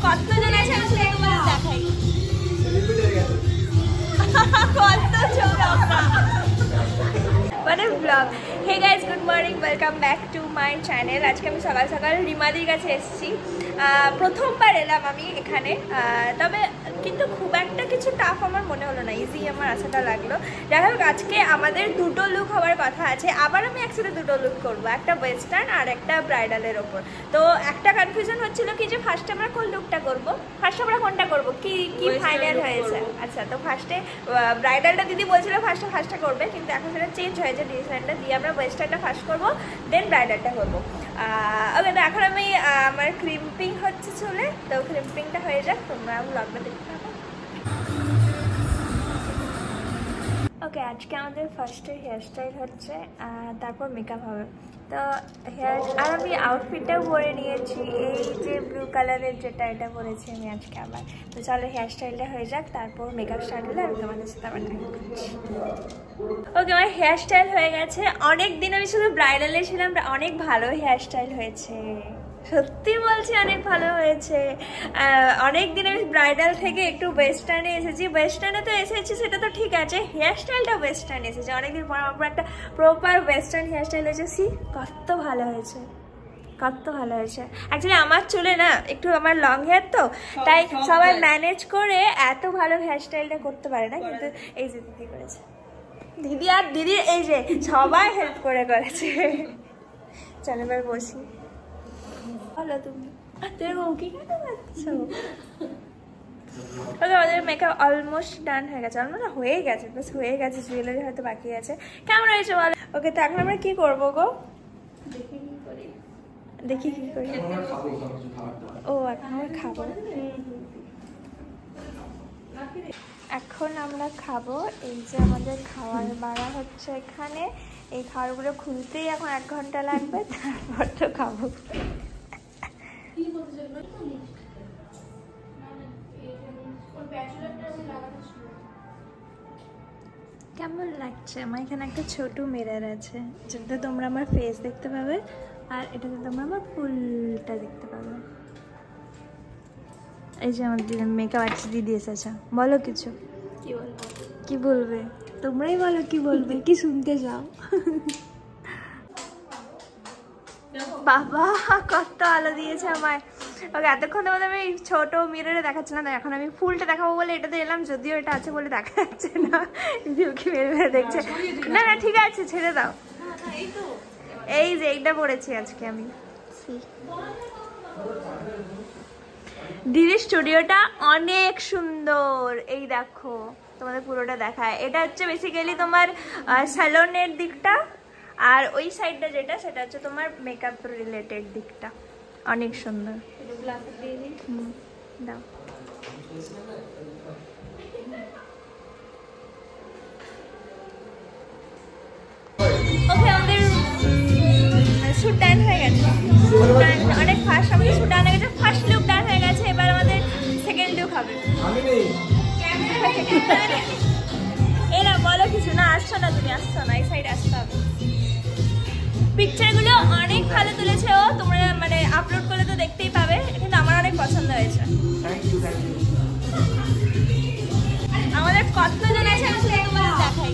কতজন আছে আমি শুধু তোমাদের দেখাই। কত ছোট মানে blog. Hey guys, good morning, welcome back to my channel. আজকে আমি সকাল সকাল রিমাদির কাছে এসেছি। প্রথমবার এলাম আমি এখানে, তবে কিন্তু খুব একটা কিছু টাফ আমার মনে হলো না, ইজি আমার আশাটা লাগলো। যাই হোক, আজকে আমাদের দুটো লুক হওয়ার কথা আছে। আবার আমি একসাথে দুটো লুক করবো, একটা ওয়েস্টার্ন আর একটা ব্রাইডালের ওপর। তো একটা কনফিউশন হচ্ছিল কি যে ফার্স্টে আমরা কোন লুকটা করবো, ফার্স্টে আমরা কোনটা করবো, কি কি ফাইনাল হয়েছে। আচ্ছা, তো ফার্স্টে ব্রাইডালটা দিদি বলছিল ফার্স্টে করবে, কিন্তু এখন সেটা চেঞ্জ হয়েছে, ডিজাইনটা দিয়ে আমরা ওয়েস্টার্নটা ফার্স্ট করবো, দেন ব্রাইডালটা করবো। ওকে, তো এখন আমি আমার ক্রিম্পিং হচ্ছে চুলে, তো ক্রিম্পিংটা হয়ে যাক, তোমরা ব্লগটা দেখতে থাকো। ওকে, আজকে আমাদের ফার্স্টে হেয়ারস্টাইল হচ্ছে, তারপর মেকআপ হবে। তো হেয়ার আর আমি আউটফিটটাও পরে নিয়েছি, এই যে ব্লু কালারের যেটা, এটা পরেছি আমি আজকে আবার। তো চলো হেয়ারস্টাইলটা হয়ে যাক, তারপর মেকআপ স্টার্ট হলে আমি তোমাদের সাথে আবার দেখা করছি। ওকে, আমার হেয়ারস্টাইল হয়ে গেছে। অনেক দিন আমি শুধু ব্রাইডালে ছিলাম, অনেক ভালো হেয়ারস্টাইল হয়েছে, সত্যি বলছি অনেক ভালো হয়েছে। অনেক দিন আমি ব্রাইডাল থেকে একটু ওয়েস্টার্নে এসেছি। ওয়েস্টার্নে তো এসেছি, সেটা তো ঠিক আছে, হেয়ারস্টাইলটা ওয়েস্টার্ন এসেছে। অনেকদিন পর আমার একটা প্রপার ওয়েস্টার্ন হেয়ারস্টাইল হয়েছে। কত ভালো হয়েছে, কত ভালো হয়েছে। অ্যাকচুয়ালি আমার চুলে না একটু, আমার লং হেয়ার তো, তাই সবাই ম্যানেজ করে এত ভালো হেয়ারস্টাইলটা করতে পারে না, কিন্তু এই যে দিদি করেছে, দিদি আর দিদি এই যে সবাই হেল্প করে করেছে। চলো এবার বসি। ভালো, তুমি কি করছো? ওকে, আমাদের মেকআপ অলমোস্ট ডান হয়ে গেছে, অলমোস্ট হয়ে গেছে, বাস হয়ে গেছে, জুয়েলারি হয়তো বাকি আছে। কেমন হয়েছে বলো? ওকে, তো এখন আমরা কি করবো গো? দেখি কি করি। ও, এখন আমরা খাবো, এখন আমরা খাবো। এই যে আমাদের খাওয়ার বাড়া হচ্ছে এখানে, এই খাবারগুলো খুলতেই এখন 1 ঘন্টা লাগবে, তারপর তো খাবো। কেমন লাগছে? আমার এখানে একটা ছোট মিরর আছে, যেটাতে তোমরা আমার ফেস দেখতে পাবে, আর এটাতে তোমরা আমার ফুলটা দেখতে পাবে। এই যে আমার মেকআপ আর্টিস্ট দিদি এসেছে, বলো কিছু। কি বলবো? কি বলবে? তোমরাই বলো কি বলবে, কি শুনতে চাও? বাবা কত আলো দিয়েছে আমায়। ওকে, এতক্ষণ তোমাদের আমি ছোট মিররে দেখাচ্ছিলাম, না এখন আমি ফুলটা দেখাবো বলে এটাতে এলাম, যদিও এটা আছে বলে দেখা যাচ্ছে না, কি মেরে মেরে দেখছে। না না, ঠিক আছে, ছেড়ে দাও। এই যে এইটা পড়েছি আজকে আমি। দিদির স্টুডিওটা অনেক সুন্দর, এই দেখো তোমাদের পুরোটা দেখায়। এটা হচ্ছে বেসিক্যালি তোমার স্যালনের দিকটা, আর ওই সাইডটা যেটা, সেটা হচ্ছে তোমার মেকআপ রিলেটেড দিকটা। অনেক সুন্দর। দাও। ওকে, আমাদের শুট ডান হয়ে গেছে, অনেক ফার্স্ট আমাদের শুট ডান হয়ে গেছে, ফার্স্ট লুক ডান হয়ে গেছে। এবার আমাদের সেকেন্ড লুক হবে। এরা বলো কিছু। না, আসছো না তুমি, আসছো না, এই সাইড আসতে হবে। পিকচারগুলো অনেক ভালো তুলেছে ও, তোমরা মানে আপলোড করলে তো দেখতেই পাবে, কিন্তু আমার অনেক পছন্দ হয়েছে। আমাদের কতজন আছে আমি শুধু তোমাদের দেখাই।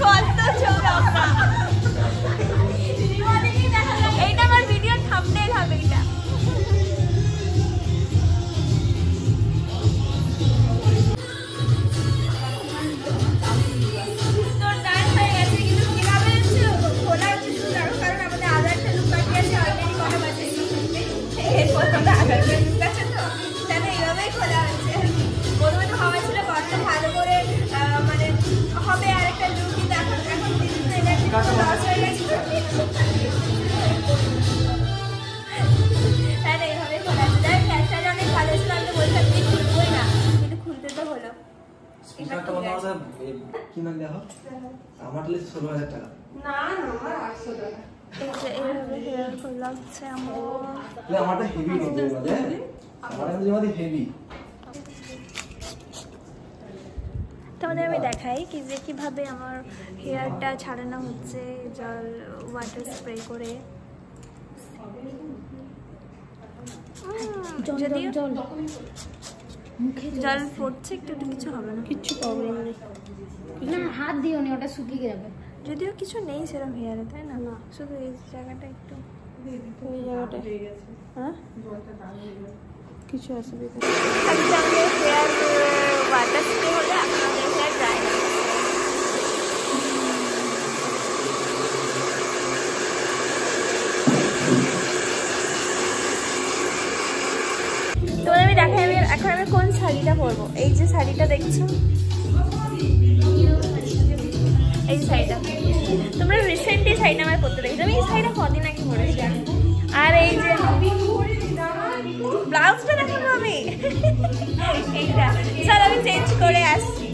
কত ছোট, এইটা আমার ভিডিওর থাম্বনেইল হবে। এটা তোমাদের আমি দেখাই কি যে কিভাবে আমার হেয়ারটা ছাড়ানো হচ্ছে জল ওয়াটার স্প্রে করে। যদিও জল পড়ছে একটু কিছু হবে না, কিচ্ছু প্রবলেম নেই। না হাত দিও নি, ওটা শুকিয়ে যাবে। যদিও কিছু নেই সেরকম হেয়ারে, তাই না? শুধু এই জায়গাটা একটু, এই জায়গাটা হ্যাঁ কিছু অসুবিধা নেই। আজকে আমাদের হেয়ার ওয়াটার স্প্রে হলে আপনাদের হেয়ার ড্রাই হবে। তোমার আমি দেখাই, এখন আমি কোন শাড়িটা পরবো। এই যে শাড়িটা দেখছো, এই শাড়িটা তোমরা রিসেন্টলি শাড়িটা আমার পরতে দেখেছো। আমি এই শাড়িটা কদিন আগে পরেছি। আর এই যে ব্লাউজটা দেখাবো আমি, এইটা চল আমি চেঞ্জ করে আসছি।